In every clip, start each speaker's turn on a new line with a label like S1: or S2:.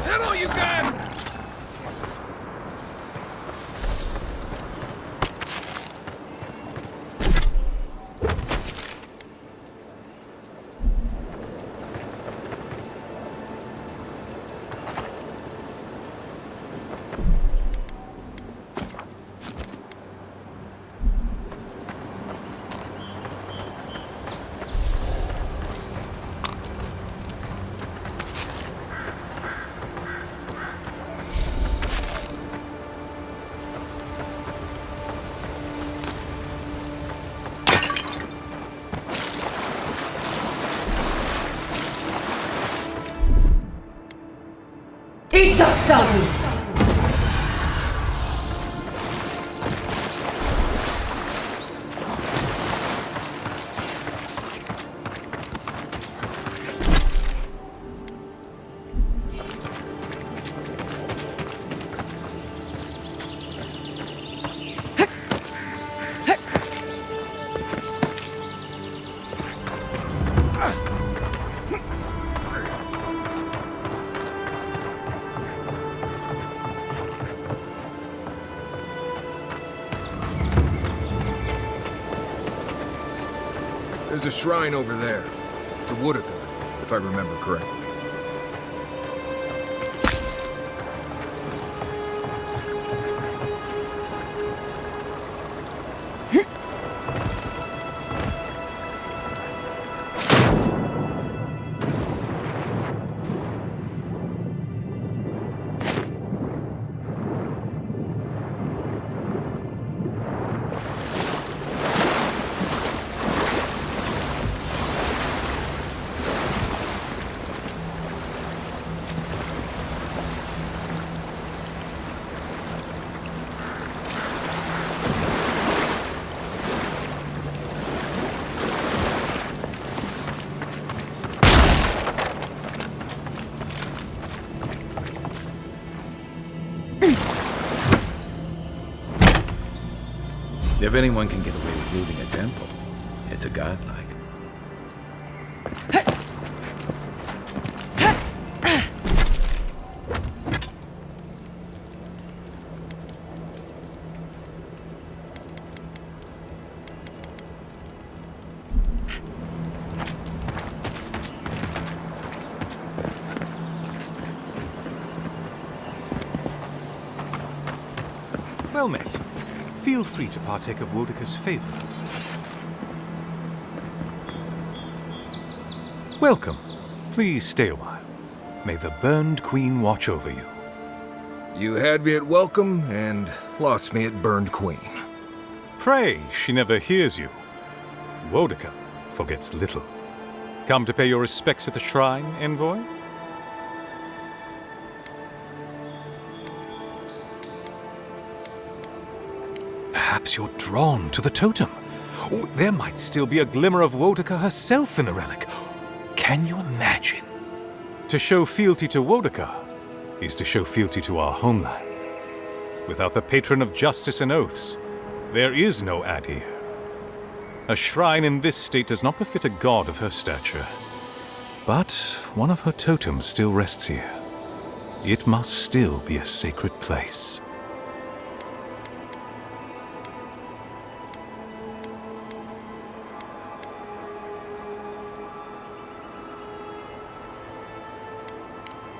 S1: that all you got? There's a shrine over there, to Woodica, if I remember correctly.
S2: If anyone can get away with looting a temple, it's a godlike.
S3: Well met. Feel free to partake of Wodica's favor. Welcome. Please stay a while. May the Burned Queen watch over you.
S1: You had me at welcome and lost me at Burned Queen.
S3: Pray, she never hears you. Wodica forgets little. Come to pay your respects at the shrine, envoy? Perhaps you're drawn to the totem. Oh, there might still be a glimmer of Wodica herself in the relic. Can you imagine? To show fealty to Wodica is to show fealty to our homeland. Without the patron of justice and oaths, there is no Adir. A shrine in this state does not befit a god of her stature. But one of her totems still rests here. It must still be a sacred place.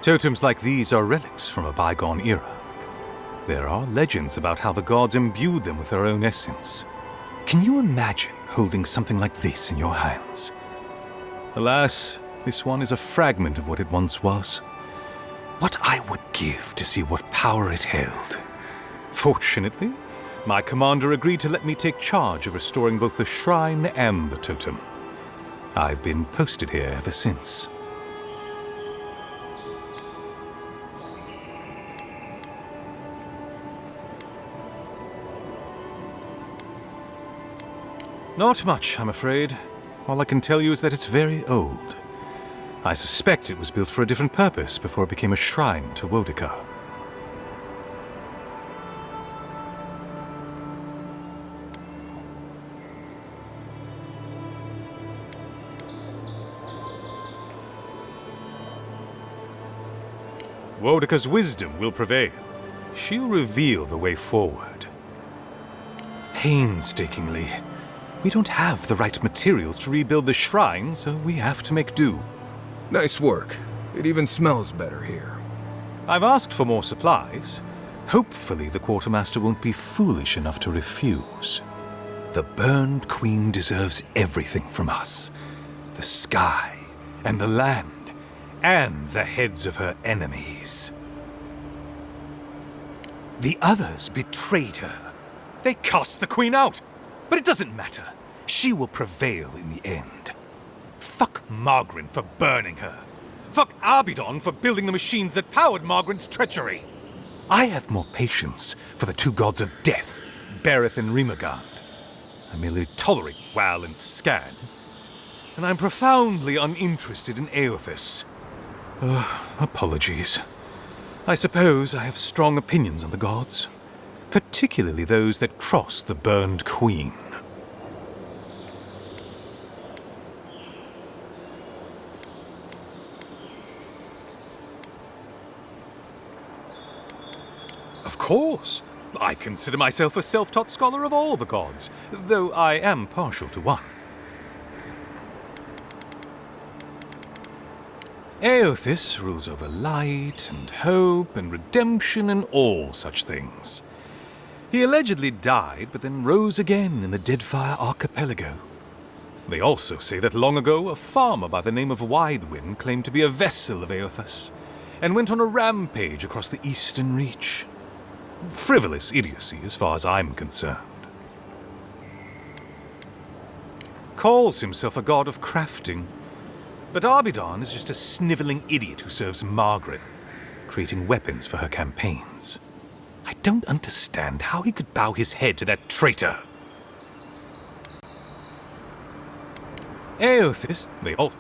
S3: Totems like these are relics from a bygone era. There are legends about how the gods imbued them with their own essence. Can you imagine holding something like this in your hands? Alas, this one is a fragment of what it once was. What I would give to see what power it held. Fortunately, my commander agreed to let me take charge of restoring both the shrine and the totem. I've been posted here ever since. Not much, I'm afraid. All I can tell you is that it's very old. I suspect it was built for a different purpose before it became a shrine to Wodica. Woedica's wisdom will prevail. She'll reveal the way forward. Painstakingly. We don't have the right materials to rebuild the shrine, so we have to make do.
S1: Nice work. It even smells better here.
S3: I've asked for more supplies. Hopefully the quartermaster won't be foolish enough to refuse. The Burned Queen deserves everything from us. The sky, and the land, and the heads of her enemies. The others betrayed her. They cast the Queen out. But it doesn't matter. She will prevail in the end. Fuck Margarin for burning her. Fuck Abidon for building the machines that powered Margarin's treachery. I have more patience for the two gods of death, Berith and Rimagand. I merely tolerate Wal and Scan. And I'm profoundly uninterested in Eothas. Apologies. I suppose I have strong opinions on the gods, particularly those that cross the Burned Queen. Of course. I consider myself a self-taught scholar of all the gods, though I am partial to one. Eothas rules over light and hope and redemption and all such things. He allegedly died, but then rose again in the Deadfire Archipelago. They also say that long ago a farmer by the name of Widewind claimed to be a vessel of Eothas, and went on a rampage across the Eastern Reach. Frivolous idiocy as far as I'm concerned. Calls himself a god of crafting, but Abidon is just a sniveling idiot who serves Margaret, creating weapons for her campaigns. I don't understand how he could bow his head to that traitor. Eothas, they all...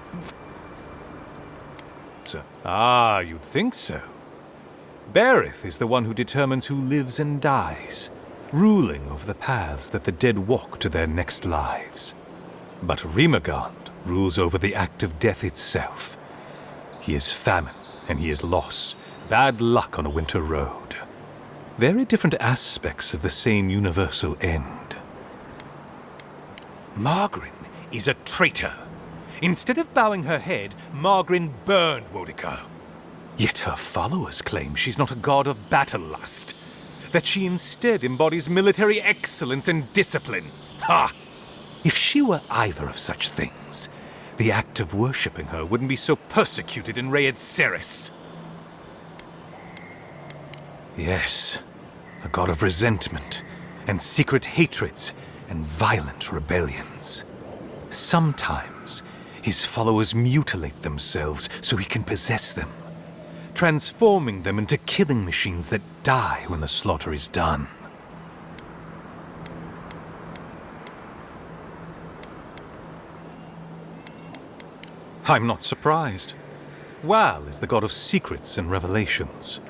S3: Ah, you'd think so. Berith is the one who determines who lives and dies, ruling over the paths that the dead walk to their next lives. But Rimagand rules over the act of death itself. He is famine, and he is loss, bad luck on a winter road. Very different aspects of the same universal end. Margarin is a traitor. Instead of bowing her head, Margarin burned Woedica. Yet her followers claim she's not a god of battle lust, that she instead embodies military excellence and discipline. Ha! If she were either of such things, the act of worshipping her wouldn't be so persecuted in Rayed Ceres. Yes, a god of resentment, and secret hatreds, and violent rebellions. Sometimes his followers mutilate themselves so he can possess them, transforming them into killing machines that die when the slaughter is done. I'm not surprised. Wal is the god of secrets and revelations.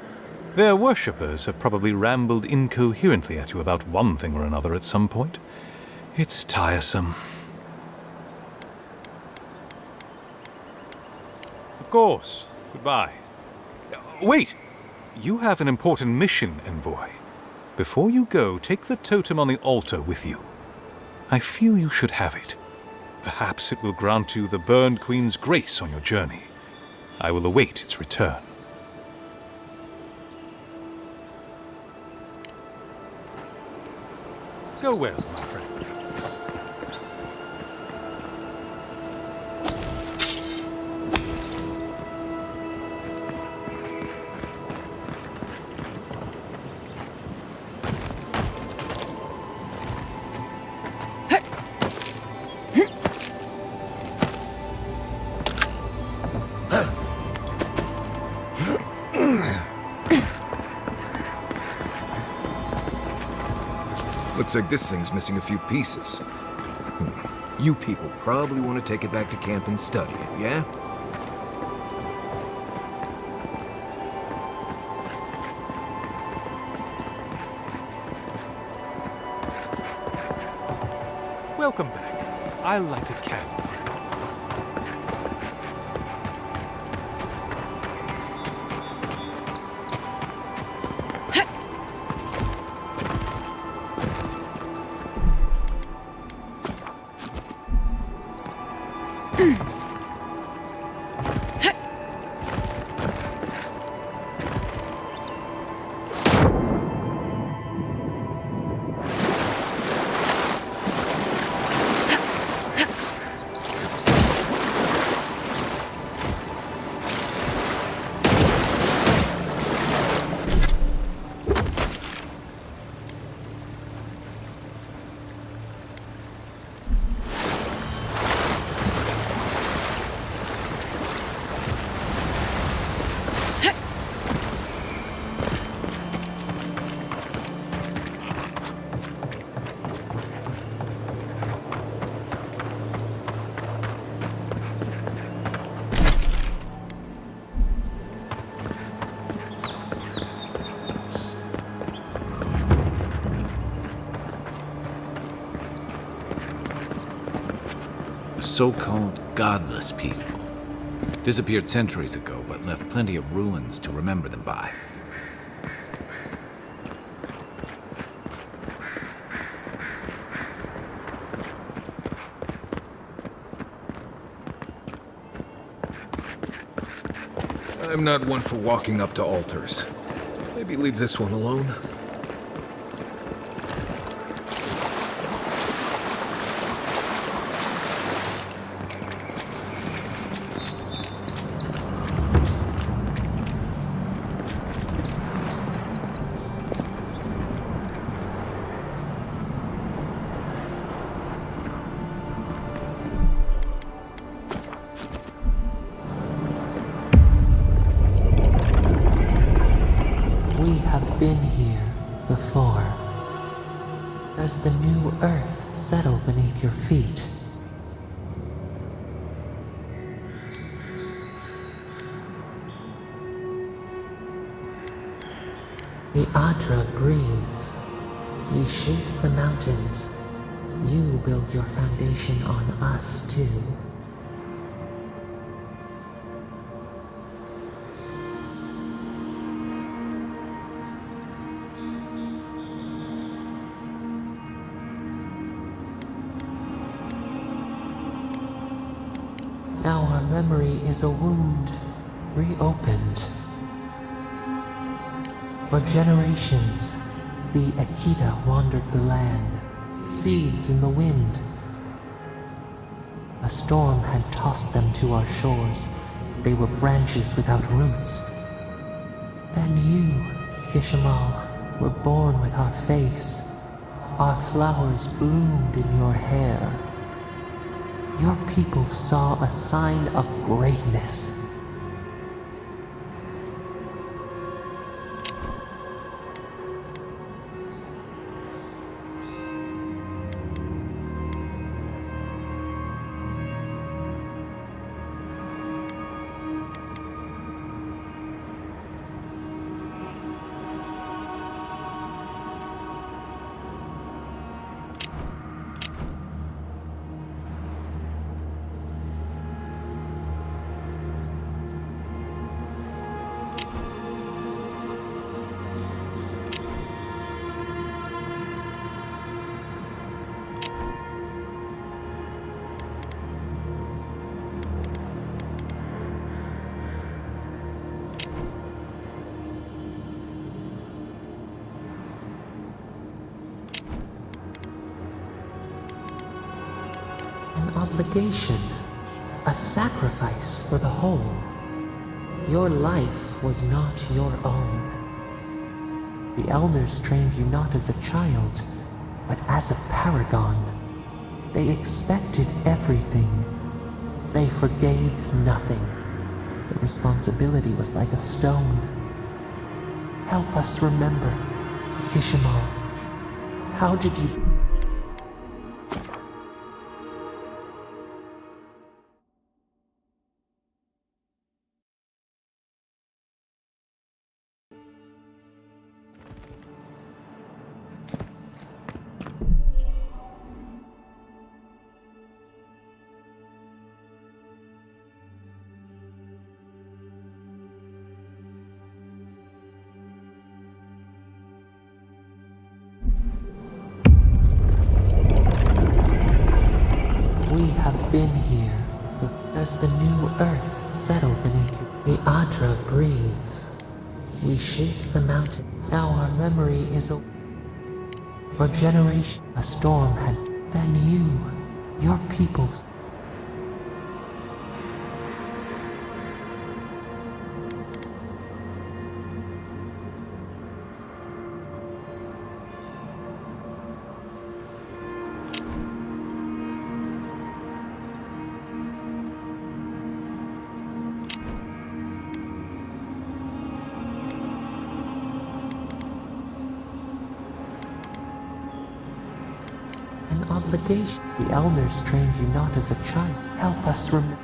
S3: Their worshippers have probably rambled incoherently at you about one thing or another at some point. It's tiresome. Of course. Goodbye. Wait! You have an important mission, envoy. Before you go, take the totem on the altar with you. I feel you should have it. Perhaps it will grant you the Burned Queen's grace on your journey. I will await its return. Go well, my friend.
S1: Looks like this thing's missing a few pieces. You people probably want to take it back to camp and study it, yeah?
S3: Welcome back. I'll light a candle.
S2: so-called godless people. Disappeared centuries ago, but left plenty of ruins to remember them by.
S1: I'm not one for walking up to altars. Maybe leave this one alone.
S4: We have been here before. Does the new earth settle beneath your feet? The Adra breathes. We shape the mountains. You build your foundation on us too. Now our memory is a wound, reopened. For generations, the Akita wandered the land, seeds in the wind. A storm had tossed them to our shores. They were branches without roots. Then you, Kishimal, were born with our face. Our flowers bloomed in your hair. Your people saw a sign of greatness. An obligation, a sacrifice for the whole. Your life was not your own. The elders trained you not as a child, but as a paragon. They expected everything. They forgave nothing. The responsibility was like a stone. Help us remember, Kishimal. How did you... We have been here. Does the new earth settle beneath you? The Adra breathes. We shape the mountain. Now our memory is a... For generations, a storm had... Then you, your peoples... An obligation. The elders trained you not as a child. Help us remember.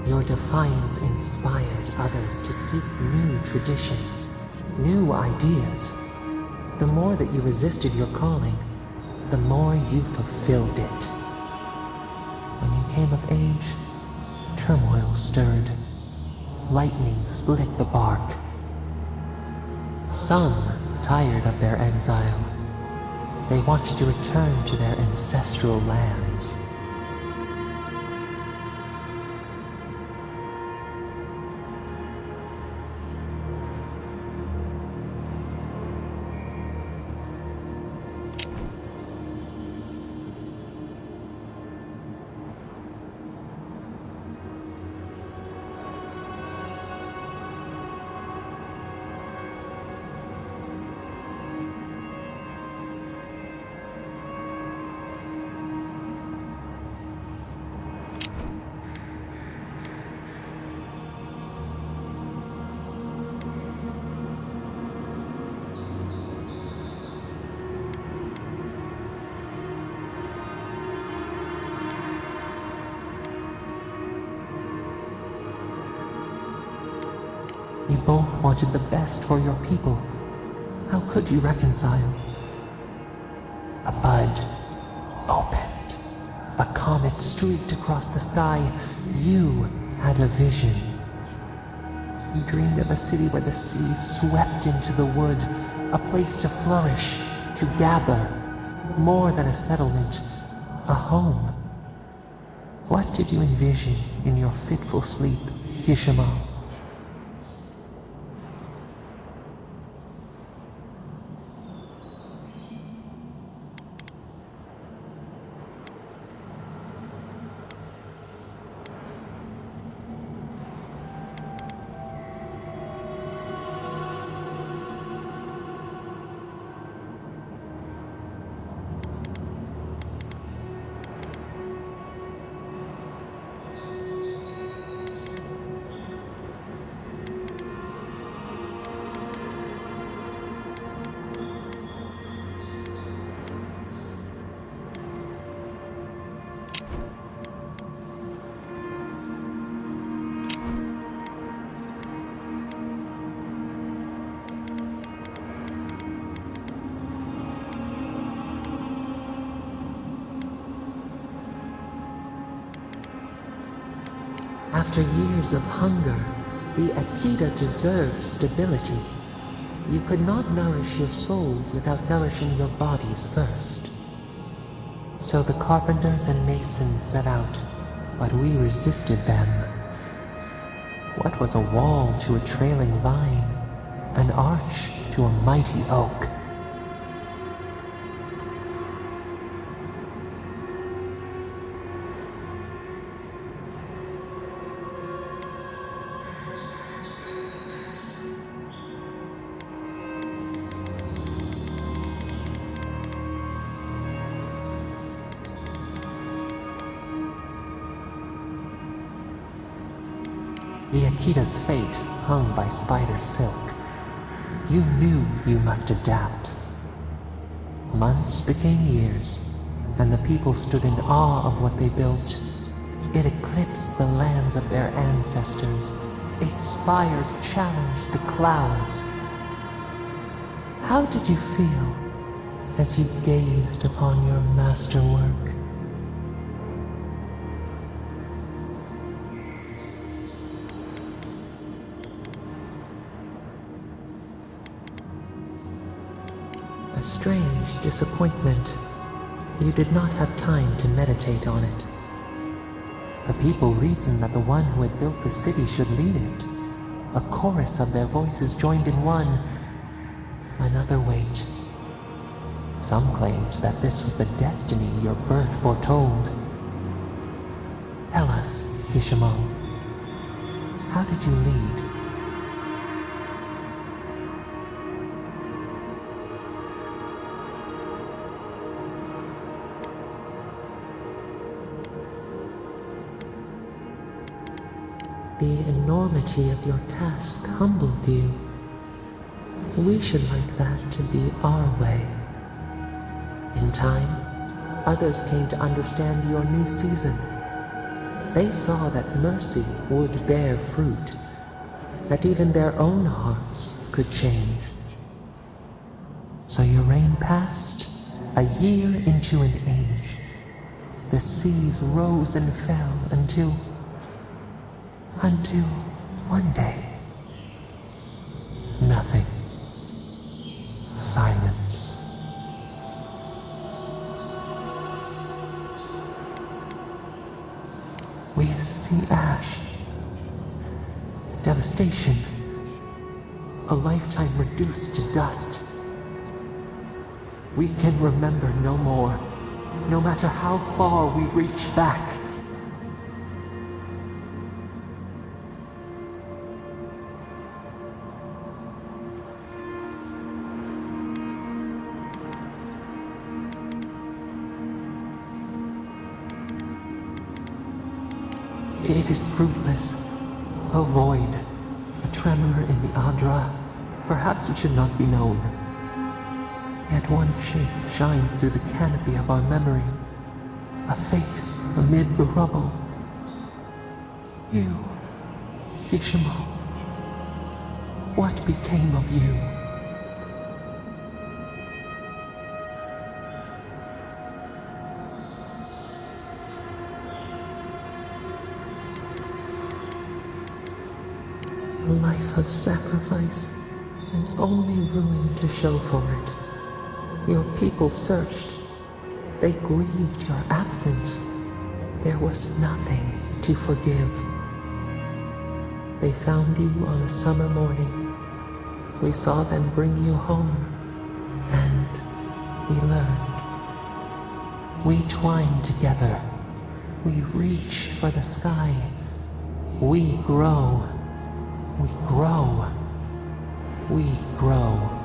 S4: Your defiance inspired others to seek new traditions, new ideas. The more that you resisted your calling, the more you fulfilled it. When you came of age, turmoil stirred. Lightning split the bark. Some, tired of their exile, they wanted to return to their ancestral lands. You both wanted the best for your people. How could you reconcile? A bud opened. A comet streaked across the sky. You had a vision. You dreamed of a city where the sea swept into the wood, a place to flourish, to gather, more than a settlement, a home. What did you envision in your fitful sleep, Kishimo? After years of hunger, the Akita deserves stability. You could not nourish your souls without nourishing your bodies first. So the carpenters and masons set out, but we resisted them. What was a wall to a trailing vine, an arch to a mighty oak? The Akita's fate hung by spider silk. You knew you must adapt. Months became years, and the people stood in awe of what they built. It eclipsed the lands of their ancestors. Its spires challenged the clouds. How did you feel as you gazed upon your masterwork? A strange disappointment. You did not have time to meditate on it. The people reasoned that the one who had built the city should lead it. A chorus of their voices joined in one. Another wait. Some claimed that this was the destiny your birth foretold. Tell us, Kishimo, how did you lead? The enormity of your task humbled you. We should like that to be our way. In time, others came to understand your new season. They saw that mercy would bear fruit, that even their own hearts could change. So your reign passed, a year into an age. The seas rose and fell until one day, nothing. Silence. We see ash, devastation, a lifetime reduced to dust. We can remember no more, no matter how far we reach back. It is fruitless. A void. A tremor in the Adra. Perhaps it should not be known. Yet one shape shines through the canopy of our memory. A face amid the rubble. You, Kishimo. What became of you? A life of sacrifice, and only ruin to show for it. Your people searched. They grieved your absence. There was nothing to forgive. They found you on a summer morning. We saw them bring you home, and we learned. We twine together. We reach for the sky. We grow. We grow. We grow.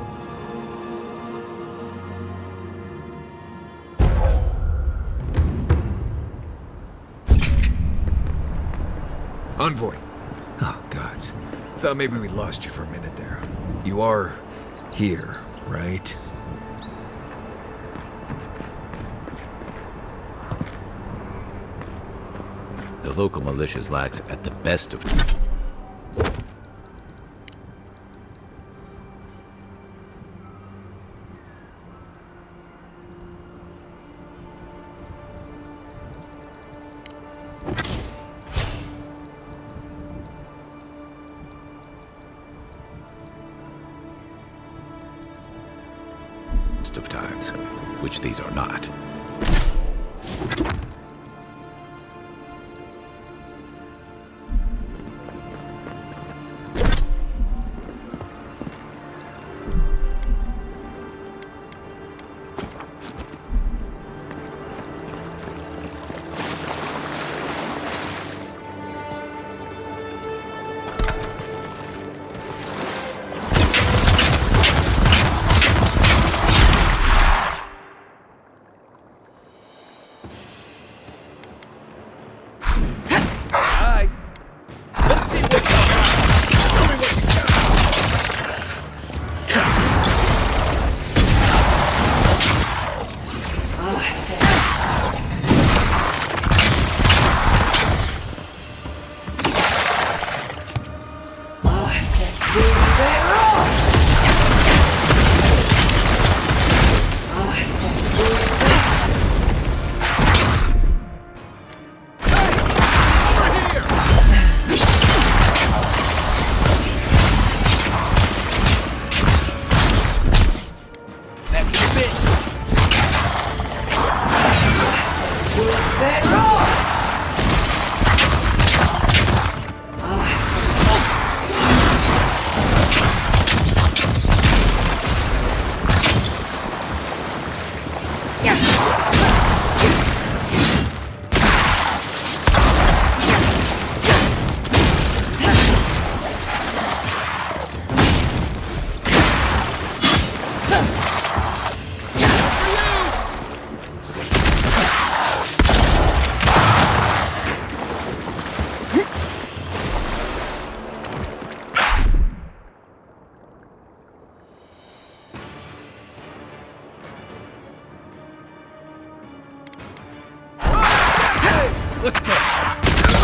S1: Envoy. Oh, gods. Thought maybe we lost you for a minute there. You are here, right?
S2: The local militia's lax at the best of times, which these are not.
S1: Let's go.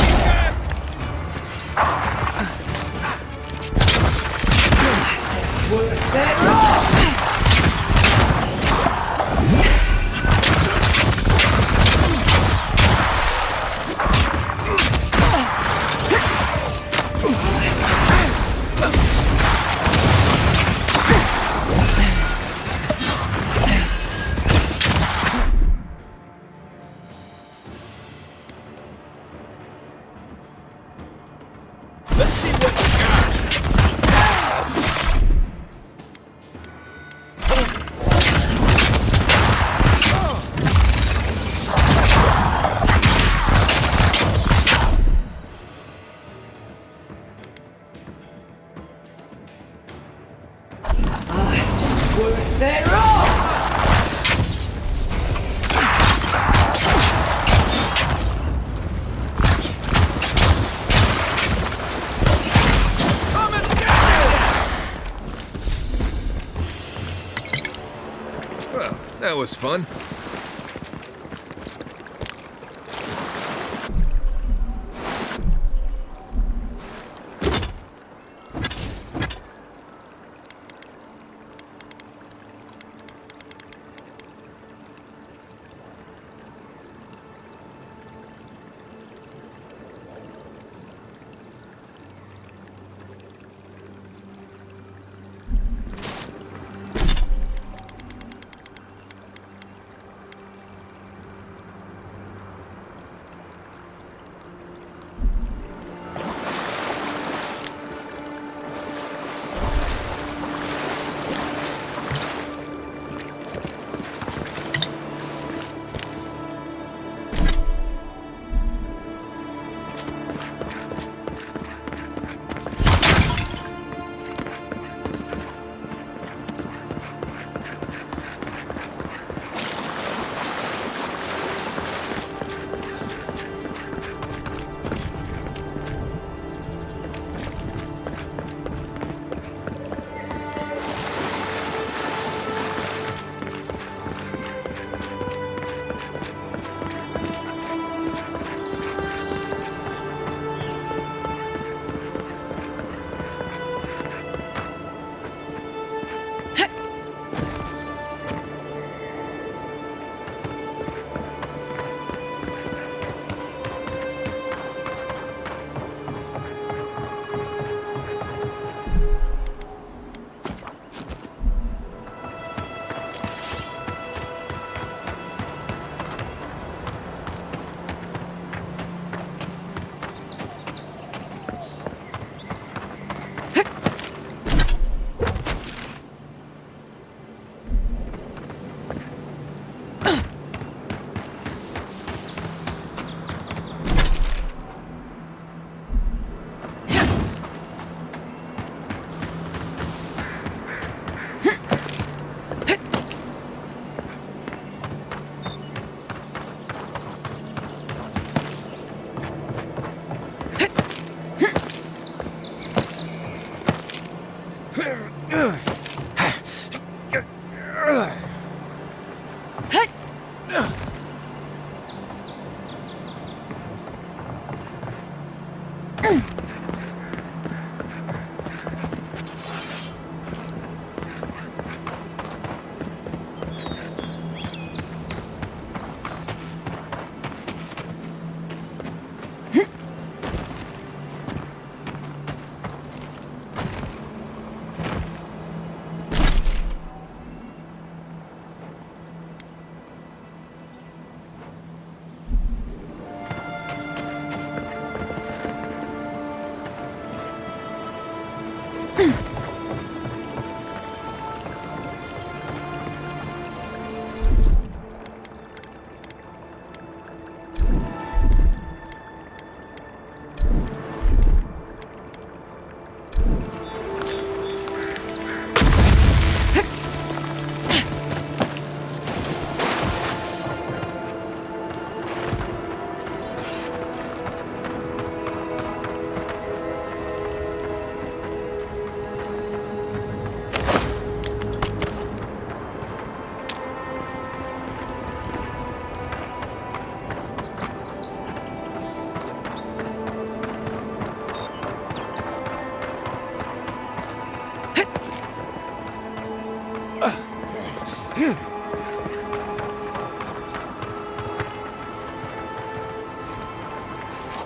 S1: That was fun.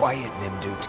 S1: Quiet, Nimdut.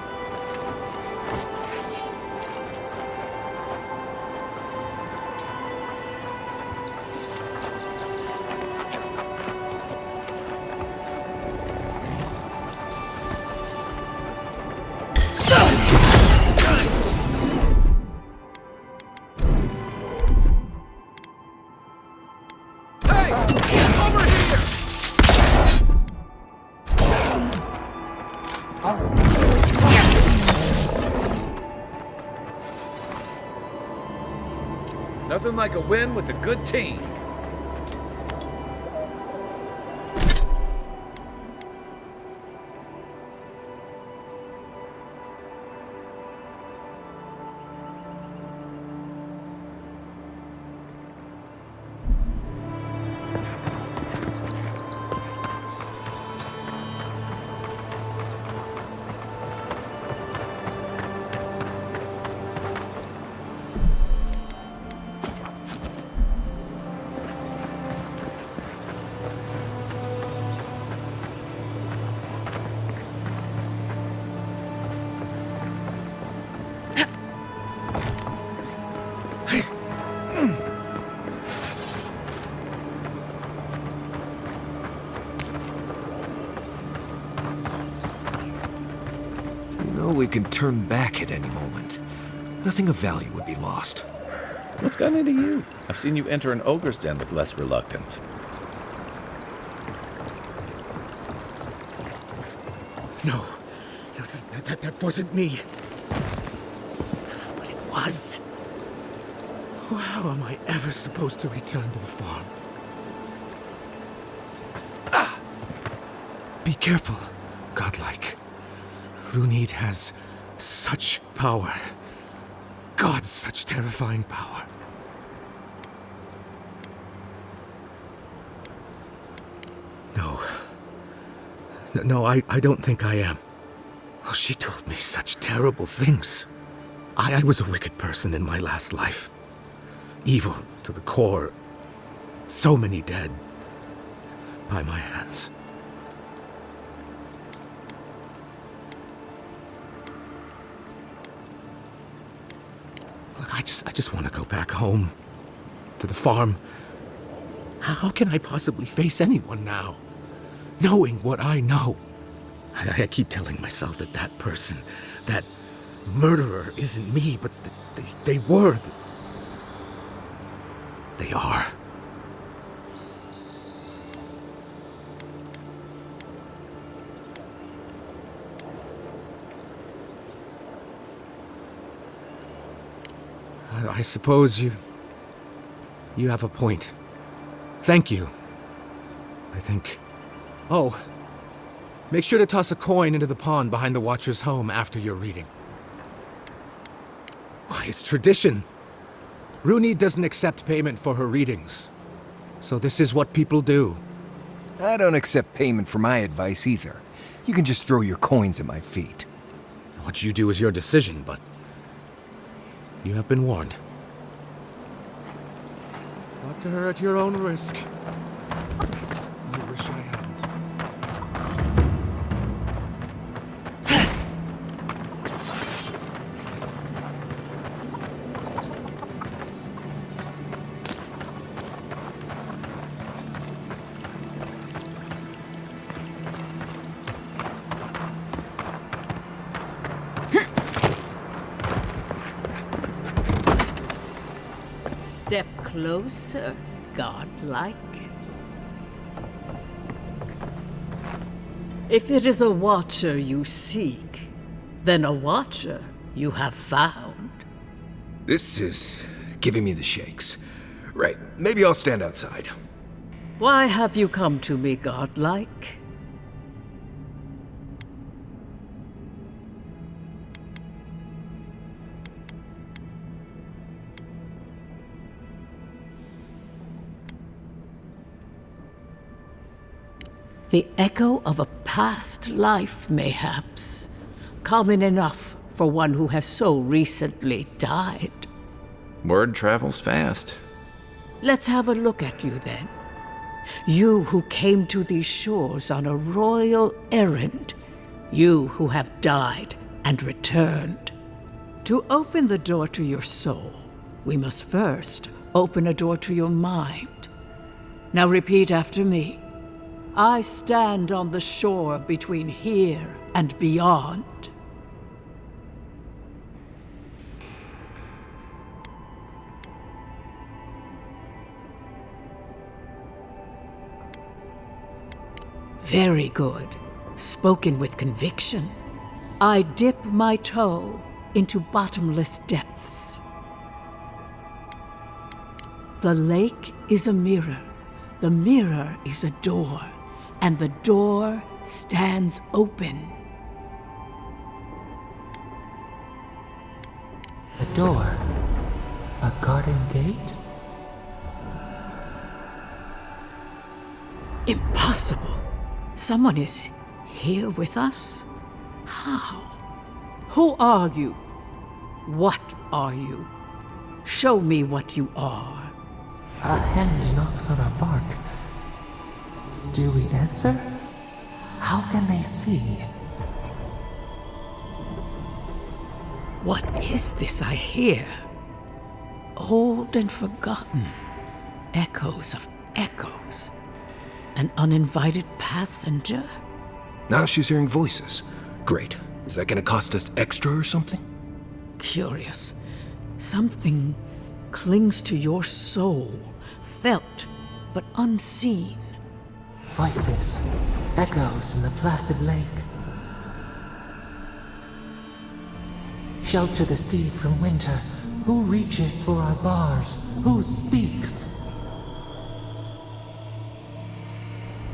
S5: Nothing like a win with a good team.
S1: know we can turn back at any moment. Nothing of value would be lost.
S2: What's gotten into you? I've seen you enter an ogre's den with less reluctance.
S6: No, that wasn't me. But it was. How am I ever supposed to return to the farm? Be careful, godlike. Runid has such power. God, such terrifying power. No, I don't think I am. Oh, she told me such terrible things. I was a wicked person in my last life. Evil to the core. So many dead. By my hands. Look, I just want to go back home. To the farm. How can I possibly face anyone now? Knowing what I know. I keep telling myself that person, that murderer isn't me, but they were. They are. I suppose you have a point. Thank you. I think... Oh, make sure to toss a coin into the pond behind the Watcher's home after your reading. Why, it's tradition. Runid doesn't accept payment for her readings. So this is what people do.
S1: I don't accept payment for my advice either. You can just throw your coins at my feet.
S6: What you do is your decision, but... you have been warned. Talk to her at your own risk. I wish I hadn't.
S7: Step closer, godlike. If it is a watcher you seek, then a watcher you have found.
S1: This is giving me the shakes. Right, maybe I'll stand outside.
S7: Why have you come to me, godlike? The echo of a past life, mayhaps. Common enough for one who has so recently died.
S2: Word travels fast.
S7: Let's have a look at you then. You who came to these shores on a royal errand. You who have died and returned. To open the door to your soul, we must first open a door to your mind. Now repeat after me. I stand on the shore between here and beyond. Very good. Spoken with conviction. I dip my toe into bottomless depths. The lake is a mirror. The mirror is a door. And the door stands open.
S4: A door? A garden gate?
S7: Impossible. Someone is here with us? How? Who are you? What are you? Show me what you are.
S4: A hand knocks on a bark. Do we answer? How can they see?
S7: What is this I hear? Old and forgotten. Echoes of echoes. An uninvited passenger?
S1: Now she's hearing voices. Great. Is that gonna cost us extra or something?
S7: Curious. Something clings to your soul, felt but unseen.
S4: Voices, echoes in the placid lake. Shelter the seed from winter. Who reaches for our bars? Who speaks?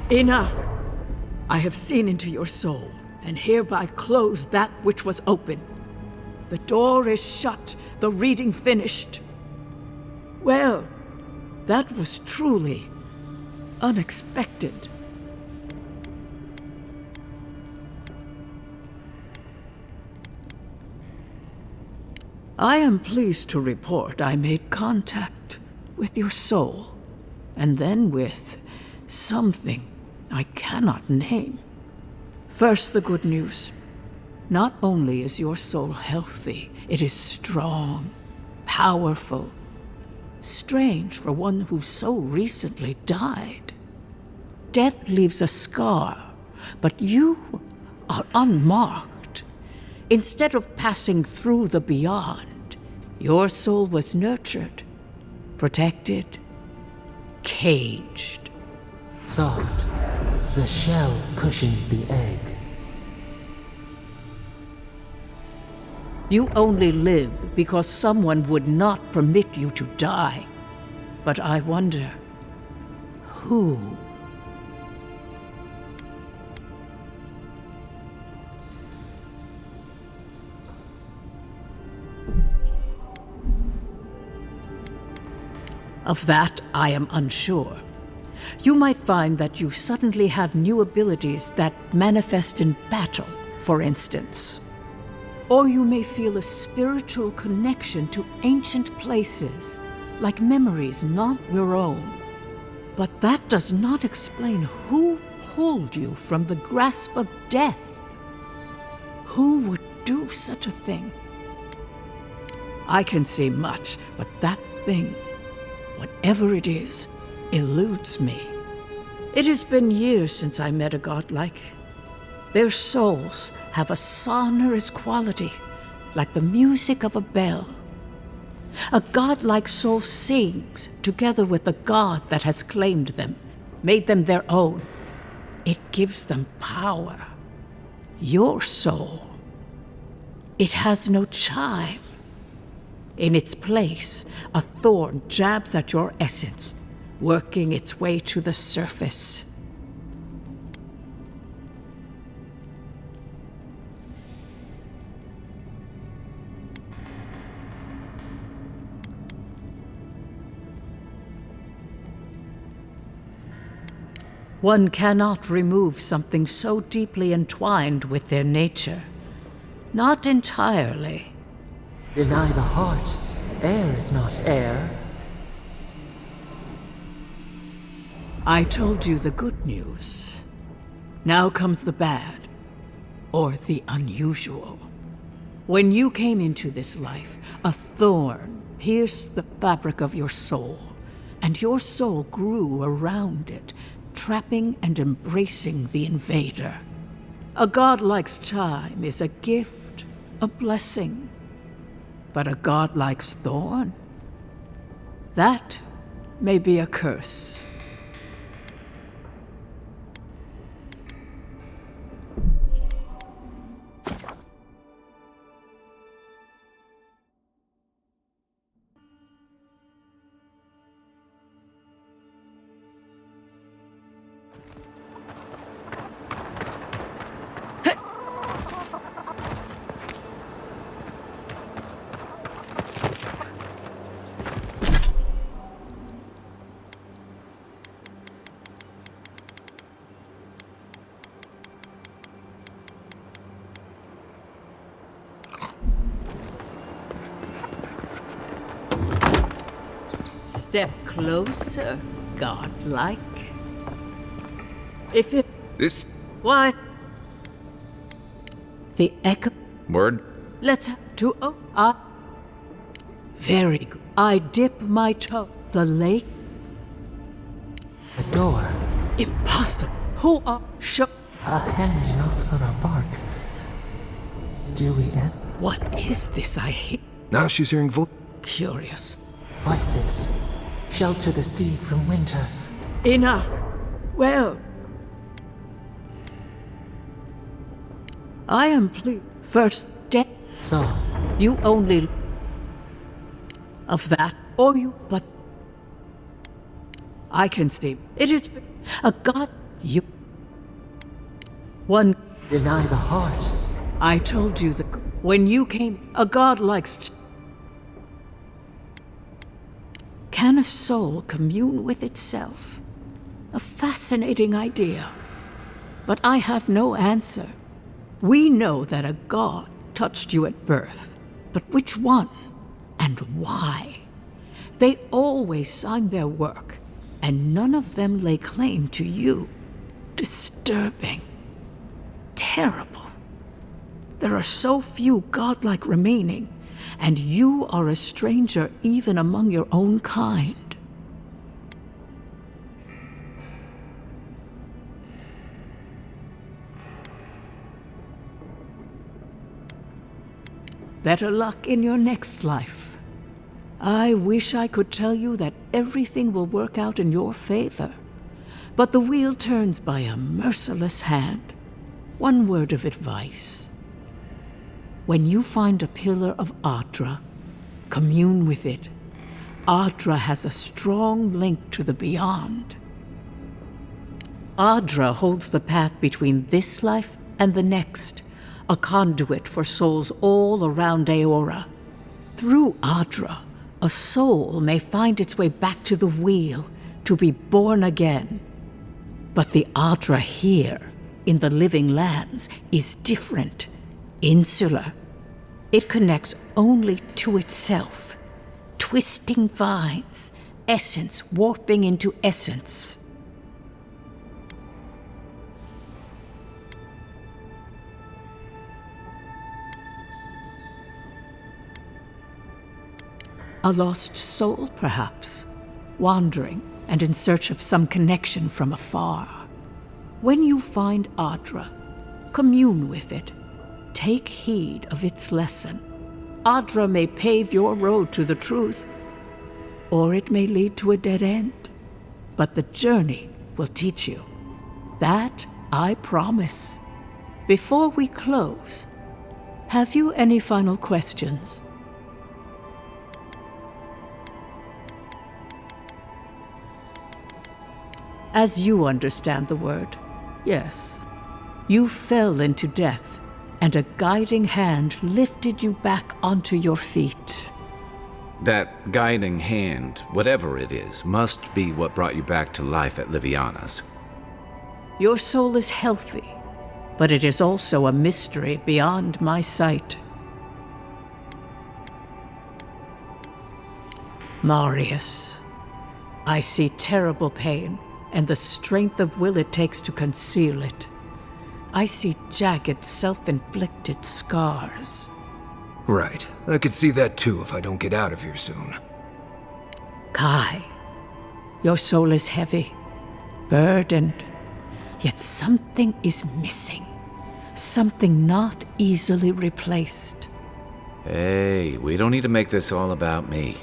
S7: Enough! I have seen into your soul, and hereby close that which was open. The door is shut, the reading finished. Well, that was truly unexpected. I am pleased to report I made contact with your soul, and then with something I cannot name. First, the good news. Not only is your soul healthy, it is strong, powerful. Strange for one who so recently died. Death leaves a scar, but you are unmarked. Instead of passing through the beyond, your soul was nurtured, protected, caged.
S4: Soft. The shell cushions the egg.
S7: You only live because someone would not permit you to die. But I wonder, who? Of that, I am unsure. You might find that you suddenly have new abilities that manifest in battle, for instance. Or you may feel a spiritual connection to ancient places, like memories not your own. But that does not explain who pulled you from the grasp of death. Who would do such a thing? I can say much, but that thing, whatever it is, eludes me. It has been years since I met a godlike. Their souls have a sonorous quality, like the music of a bell. A godlike soul sings together with the god that has claimed them, made them their own. It gives them power. Your soul, it has no chime. In its place, a thorn jabs at your essence, working its way to the surface. One cannot remove something so deeply entwined with their nature. Not entirely.
S4: Deny the heart. Air is not air.
S7: I told you the good news. Now comes the bad, or the unusual. When you came into this life, a thorn pierced the fabric of your soul, and your soul grew around it, trapping and embracing the invader. A godlike's time is a gift, a blessing. But a godlike's thorn? That may be a curse. Step closer, godlike. If it...
S1: This...
S7: Why? The echo...
S2: Word?
S7: Let's to... Oh, very good. I dip my toe. The lake?
S4: The door.
S7: Impossible. Who are...
S4: A hand knocks on our bark. Do we answer?
S7: What is this I hear?
S1: Now she's hearing
S7: Curious.
S4: Voices. Shelter the seed from winter.
S7: Enough. Well, I am pleased. First day.
S4: Soft.
S7: You only of that, or you, but I can see it is a god. You one.
S4: Deny the heart.
S7: I told you that when you came, a god likes. Can a soul commune with itself? A fascinating idea. But I have no answer. We know that a god touched you at birth, but which one and why? They always signed their work, and none of them lay claim to you. Disturbing. Terrible. There are so few godlike remaining, and you are a stranger even among your own kind. Better luck in your next life. I wish I could tell you that everything will work out in your favor, but the wheel turns by a merciless hand. One word of advice. When you find a pillar of Ardra, commune with it. Ardra has a strong link to the beyond. Ardra holds the path between this life and the next, a conduit for souls all around Aora. Through Ardra, a soul may find its way back to the wheel to be born again. But the Ardra here, in the living lands, is different, insular. It connects only to itself, twisting vines, essence warping into essence. A lost soul, perhaps, wandering and in search of some connection from afar. When you find Ardra, commune with it. Take heed of its lesson. Ardra may pave your road to the truth, or it may lead to a dead end. But the journey will teach you. That I promise. Before we close, have you any final questions? As you understand the word, yes. You fell into death, and a guiding hand lifted you back onto your feet.
S2: That guiding hand, whatever it is, must be what brought you back to life at Liviana's.
S7: Your soul is healthy, but it is also a mystery beyond my sight. Marius, I see terrible pain and the strength of will it takes to conceal it. I see jagged, self-inflicted scars.
S1: Right. I could see that too if I don't get out of here soon.
S7: Kai, your soul is heavy, burdened, yet something is missing. Something not easily replaced.
S2: Hey, we don't need to make this all about me.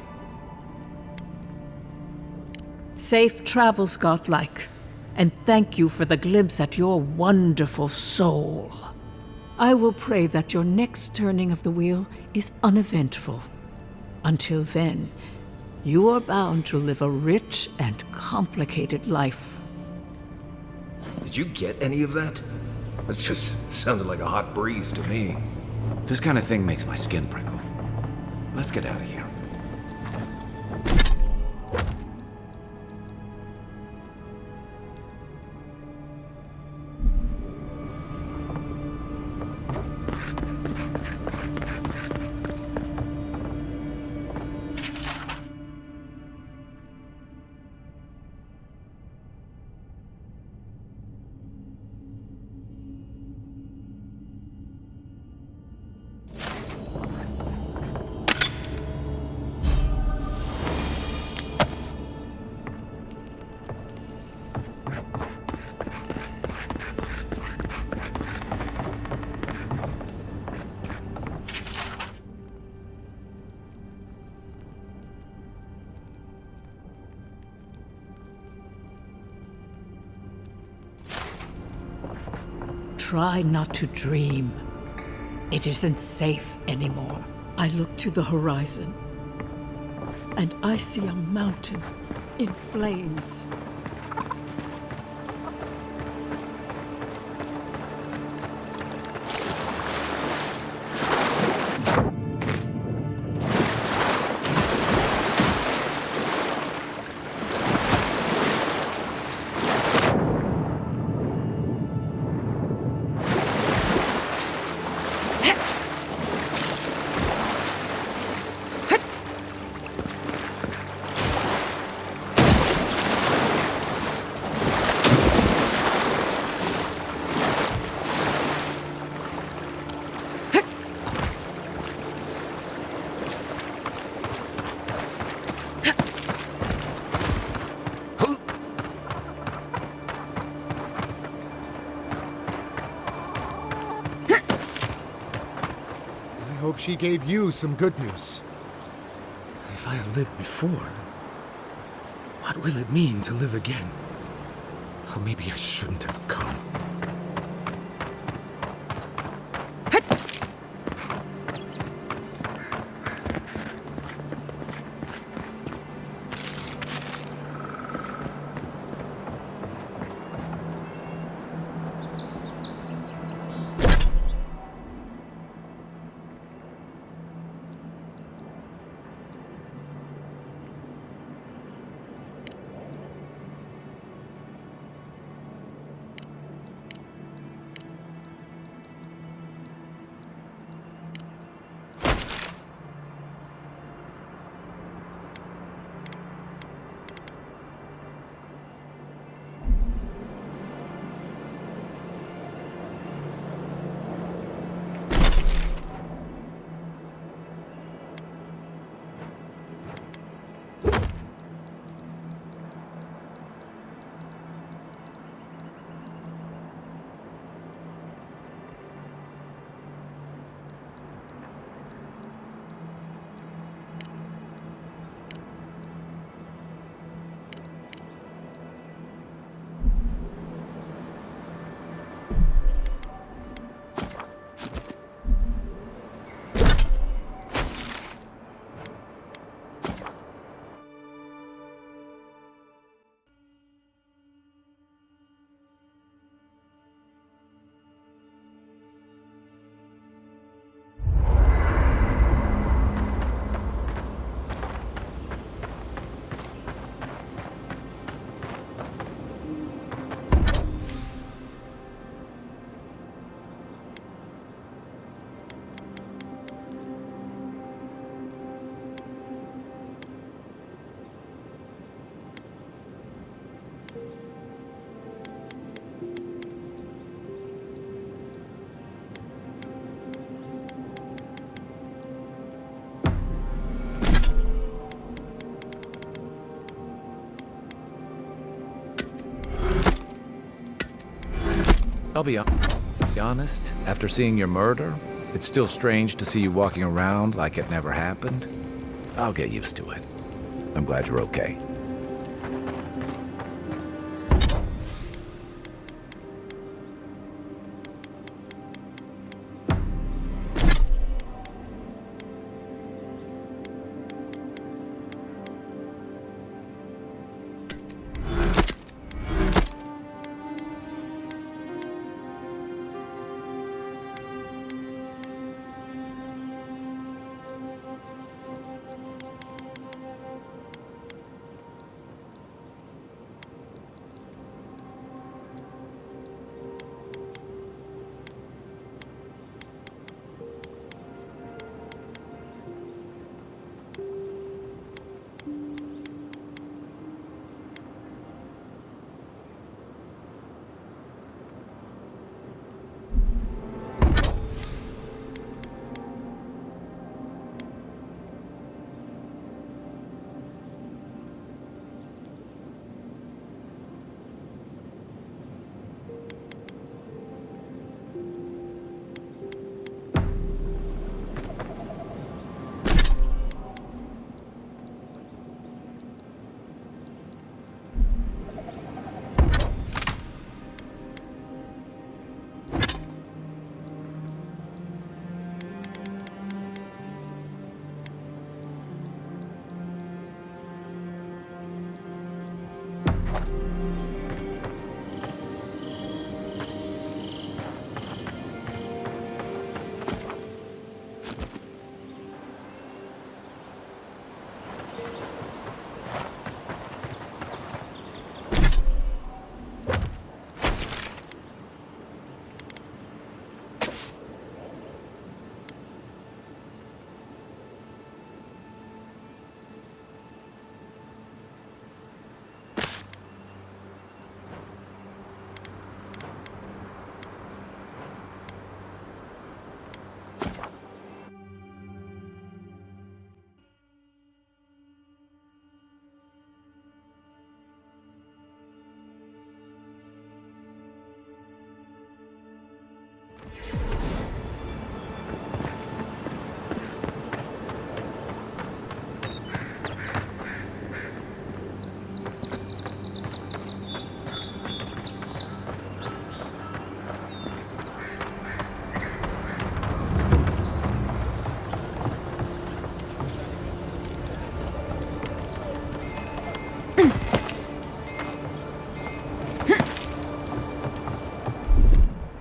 S7: Safe travels, godlike, and thank you for the glimpse at your wonderful soul. I will pray that your next turning of the wheel is uneventful. Until then, you are bound to live a rich and complicated life.
S1: Did you get any of that? That just sounded like a hot breeze to me.
S2: This kind of thing makes my skin prickle. Let's get out of here.
S7: Try not to dream. It isn't safe anymore. I look to the horizon, and I see a mountain in flames.
S8: I hope she gave you some good news.
S6: If I have lived before, what will it mean to live again? Or maybe I shouldn't have come.
S2: I'll be honest, after seeing your murder, it's still strange to see you walking around like it never happened. I'll get used to it. I'm glad you're okay.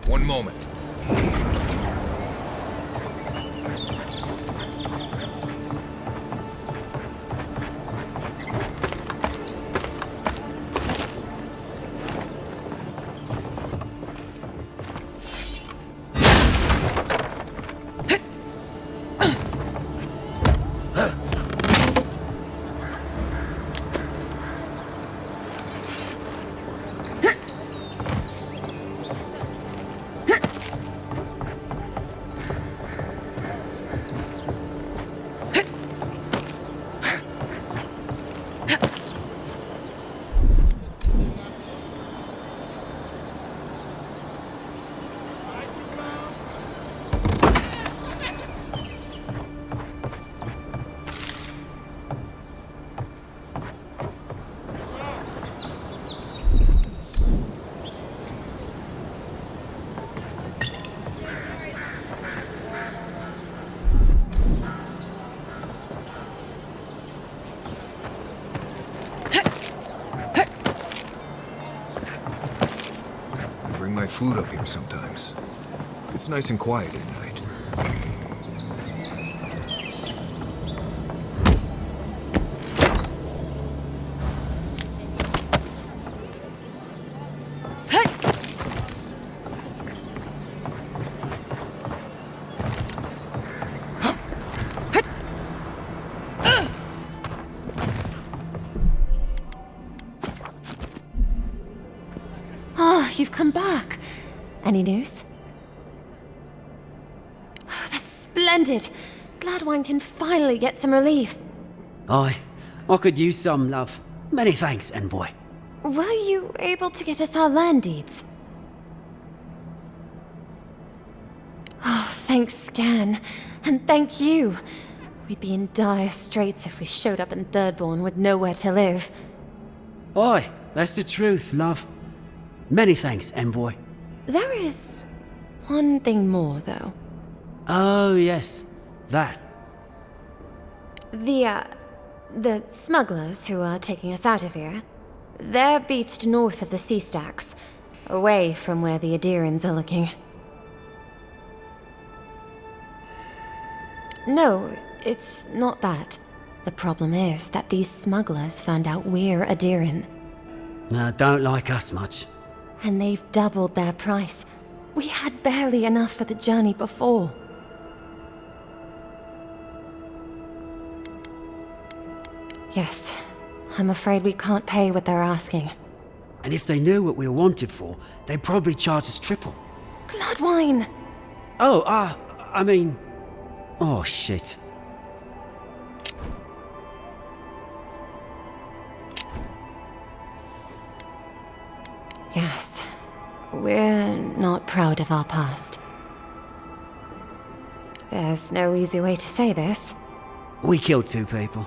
S1: One moment. Bring my flute up here sometimes. It's nice and quiet at night.
S9: You've come back. Any news? That's splendid. Glad one can finally get some relief.
S10: Aye, I could use some, love. Many thanks, envoy.
S9: Were you able to get us our land deeds? Oh, thanks, Scan. And thank you. We'd be in dire straits if we showed up in Thirdborn with nowhere to live.
S10: Aye, that's the truth, love. Many thanks, envoy.
S9: There is one thing more, though.
S10: Oh, yes. That.
S9: The smugglers who are taking us out of here, they're beached north of the sea stacks, away from where the Adirans are looking. No, it's not that. The problem is that these smugglers found out we're Adiran.
S10: Don't like us much.
S9: And they've doubled their price. We had barely enough for the journey before. Yes, I'm afraid we can't pay what they're asking.
S10: And if they knew what we were wanted for, they'd probably charge us triple.
S9: Bloodwine!
S10: Oh, I mean... Oh, shit.
S9: Yes, we're not proud of our past. There's no easy way to say this.
S10: We killed 2 people.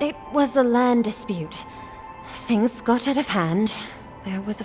S9: It was a land dispute. Things got out of hand. There was a